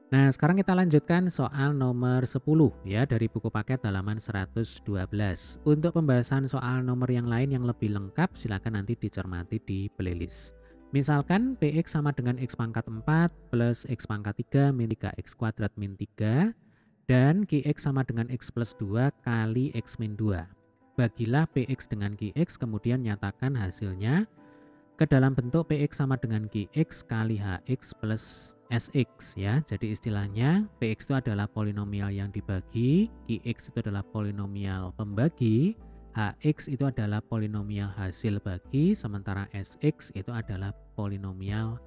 Nah, sekarang kita lanjutkan soal nomor 10 ya dari buku paket halaman 112. Untuk pembahasan soal nomor yang lain yang lebih lengkap, silakan nanti dicermati di playlist. Misalkan Px sama dengan X pangkat 4 plus X pangkat 3 min 3X kuadrat min 3 dan Qx sama dengan X plus 2 kali X min 2. Bagilah Px dengan Qx kemudian nyatakan hasilnya ke dalam bentuk Px sama dengan Qx kali Hx plus Sx ya. Jadi istilahnya Px itu adalah polinomial yang dibagi, Qx itu adalah polinomial pembagi, Hx itu adalah polinomial hasil bagi, sementara Sx itu adalah polinomial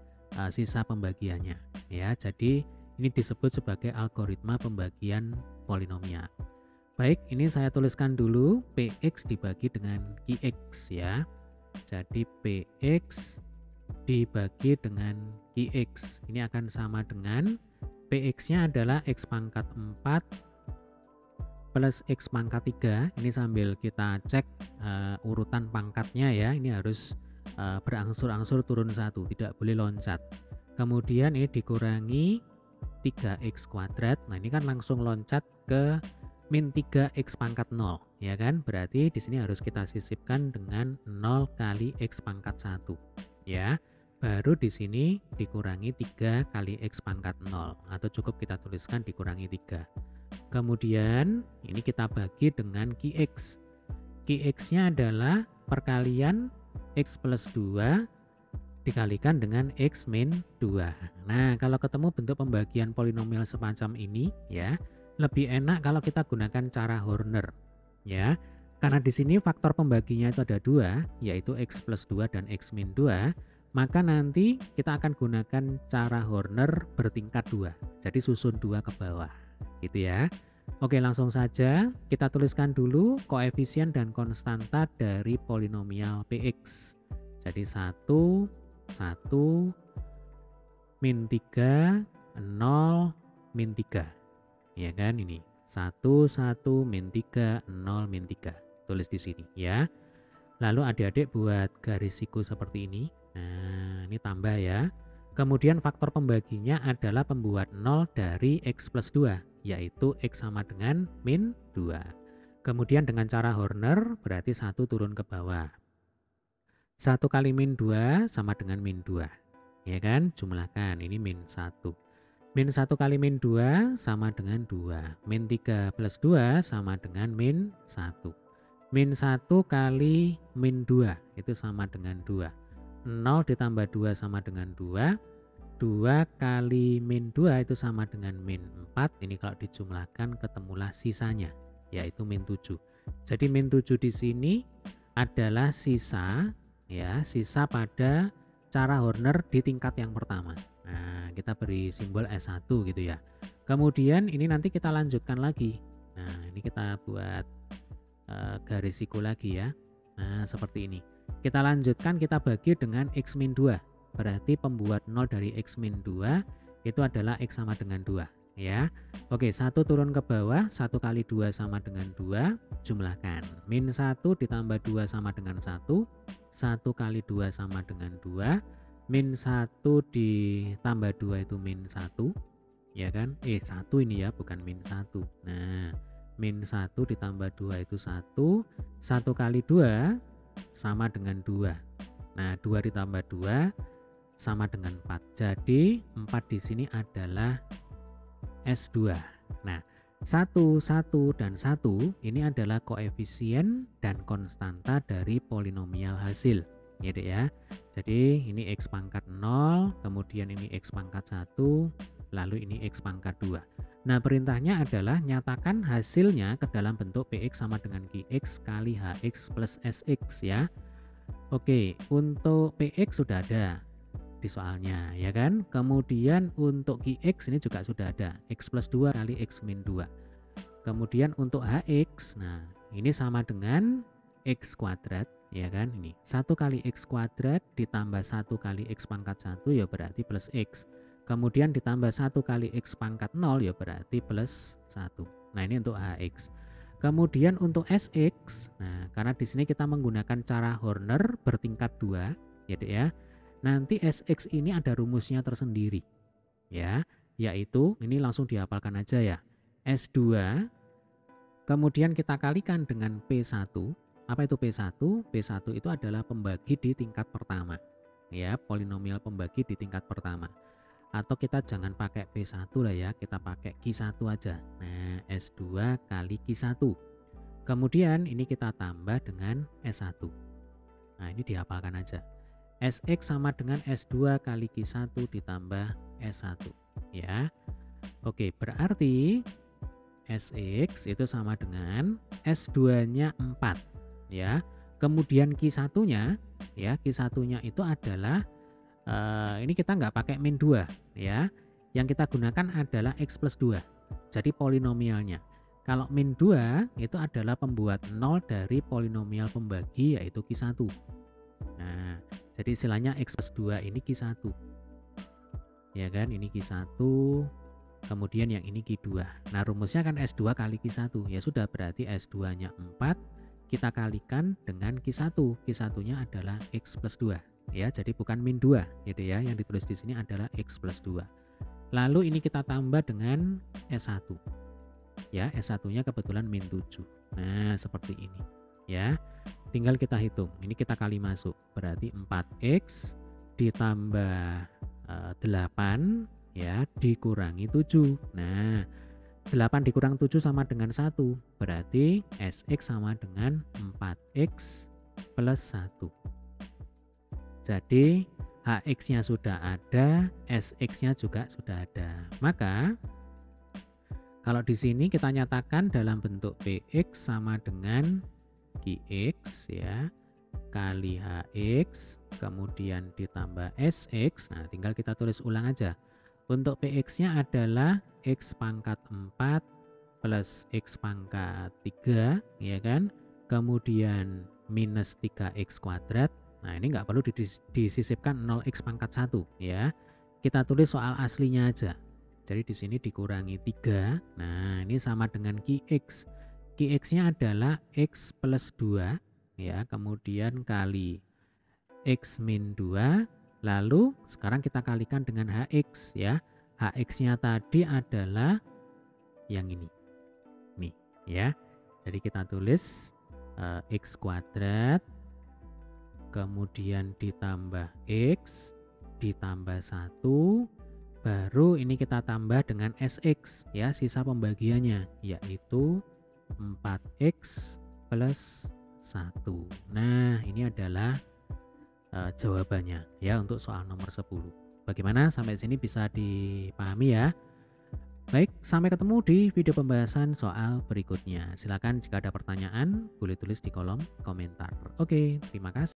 sisa pembagiannya ya. Jadi ini disebut sebagai algoritma pembagian polinomial. Baik, ini saya tuliskan dulu Px dibagi dengan Qx ya. Jadi Px dibagi dengan Qx. Ini akan sama dengan Px-nya adalah X pangkat 4 plus X pangkat 3. Ini sambil kita cek urutan pangkatnya ya. Ini harus berangsur-angsur turun 1, tidak boleh loncat. Kemudian ini dikurangi 3X kuadrat. Nah, ini kan langsung loncat ke min 3X pangkat 0, ya kan? Berarti di sini harus kita sisipkan dengan 0 kali X pangkat 1, ya. Baru di sini dikurangi 3 kali X pangkat 0, atau cukup kita tuliskan dikurangi 3. Kemudian ini kita bagi dengan Qx. Qx-nya adalah perkalian X plus 2 dikalikan dengan X min 2. Nah, kalau ketemu bentuk pembagian polinomial semacam ini ya, lebih enak kalau kita gunakan cara Horner ya. Karena di sini faktor pembaginya itu ada 2, yaitu X plus 2 dan X min 2, maka nanti kita akan gunakan cara Horner bertingkat 2. Jadi susun 2 ke bawah gitu ya. Oke, langsung saja kita tuliskan dulu koefisien dan konstanta dari polinomial Px. Jadi 1, 1, min 3, 0, min 3. Ya kan ini. 1, 1, min 3, 0, min 3. Tulis di sini ya. Lalu adik-adik buat garis siku seperti ini. Nah, ini tambah ya. Kemudian faktor pembaginya adalah pembuat 0 dari X plus 2, yaitu X sama dengan min 2. Kemudian dengan cara Horner berarti 1 turun ke bawah. 1 kali min 2 sama dengan min 2. Ya kan? Jumlahkan, ini min 1. Min 1 kali min 2 sama dengan 2. Min 3 plus 2 sama dengan min 1. Min 1 kali min 2 itu sama dengan 2. 0 ditambah 2 sama dengan 2. 2 kali min 2 itu sama dengan min 4. Ini kalau dijumlahkan ketemulah sisanya, yaitu min 7. Jadi min 7 di sini adalah sisa ya, sisa pada cara Horner di tingkat yang pertama. Nah, kita beri simbol S1 gitu ya. Kemudian ini nanti kita lanjutkan lagi. Nah, ini kita buat garis siku lagi ya. Nah, seperti ini. Kita lanjutkan, kita bagi dengan X min 2. Berarti pembuat 0 dari X min 2 itu adalah X sama dengan 2 ya. Oke, 1 turun ke bawah, 1 kali 2 sama dengan 2, jumlahkan. Min 1 ditambah 2 sama dengan 1, 1 kali 2 sama dengan 2, min 1 ditambah 2 itu min 1 ya kan. 1 ini ya, bukan min 1. Nah, min 1 ditambah 2 itu 1, 1 kali 2 sama dengan 2. Nah, 2 ditambah 2 sama dengan 4. Jadi 4 di sini adalah S2. Nah, 1, 1, dan 1 ini adalah koefisien dan konstanta dari polinomial hasil. Ya, Dek ya. Jadi ini X pangkat 0, kemudian ini X pangkat 1, lalu ini X pangkat 2. Nah, perintahnya adalah nyatakan hasilnya ke dalam bentuk Px sama dengan Qx kali Hx plus Sx ya. Oke, untuk Px sudah ada di soalnya ya kan. Kemudian untuk Qx ini juga sudah ada, X plus 2 kali X min 2. Kemudian untuk Hx, nah ini sama dengan X kuadrat ya kan. Ini 1 kali X kuadrat ditambah 1 kali X pangkat 1 ya berarti plus X. Kemudian ditambah 1 kali X pangkat 0 ya berarti plus 1. Nah, ini untuk Hx. Kemudian untuk Sx, nah karena di sini kita menggunakan cara Horner bertingkat 2 ya Dek ya. Nanti Sx ini ada rumusnya tersendiri ya, yaitu ini langsung dihafalkan aja ya. S2 kemudian kita kalikan dengan P1. Apa itu P1? P1 itu adalah pembagi di tingkat pertama. Ya, polinomial pembagi di tingkat pertama. Atau kita jangan pakai P1 lah ya, kita pakai Q1 aja. Nah, S2 kali Q1. Kemudian ini kita tambah dengan S1. Nah, ini dihafalkan aja. Sx sama dengan S2 kali Q1 ditambah S1. Ya. Oke, berarti Sx itu sama dengan S2-nya 4 ya. Kemudian Q1-nya ya, Q1-nya itu adalah ini kita nggak pakai min 2 ya. Yang kita gunakan adalah X plus 2. Jadi polinomialnya. Kalau min 2 itu adalah pembuat 0 dari polinomial pembagi yaitu Q1. Nah, jadi istilahnya X plus 2 ini Q1. Ya kan, ini Q1. Kemudian yang ini Q2. Nah, rumusnya kan S2 kali Q1. Ya sudah, berarti S2-nya 4. Kita kalikan dengan Q1. Q1-nya adalah X plus 2. Ya, jadi bukan min 2 gitu ya. Yang ditulis di sini adalah X plus 2. Lalu ini kita tambah dengan S1. Ya, S1-nya kebetulan min 7. Nah, seperti ini. Ya, tinggal kita hitung. Ini kita kali masuk. Berarti 4X ditambah 8 ya dikurangi 7. Nah, 8 dikurang 7 sama dengan 1. Berarti Sx sama dengan 4X plus 1. Jadi Hx-nya sudah ada, Sx-nya juga sudah ada. Maka kalau di sini kita nyatakan dalam bentuk Px sama dengan Qx ya, kali Hx, kemudian ditambah Sx. Nah, tinggal kita tulis ulang aja. Untuk Px-nya adalah X pangkat 4 plus X pangkat 3, ya kan? Kemudian minus 3X kuadrat. Nah, ini nggak perlu disisipkan 0X pangkat 1, ya. Kita tulis soal aslinya aja. Jadi di sini dikurangi 3. Nah, ini sama dengan Qx. Qx-nya adalah X plus 2, ya. Kemudian kali X min 2. Lalu sekarang kita kalikan dengan Hx ya. Hx-nya tadi adalah yang ini. Nih ya. Jadi kita tulis X kuadrat kemudian ditambah X ditambah 1 baru ini kita tambah dengan Sx ya, sisa pembagiannya yaitu 4X plus 1. Nah, ini adalah jawabannya ya untuk soal nomor 10. Bagaimana sampai sini bisa dipahami ya? Baik, sampai ketemu di video pembahasan soal berikutnya. Silakan jika ada pertanyaan boleh tulis di kolom komentar. Oke, terima kasih.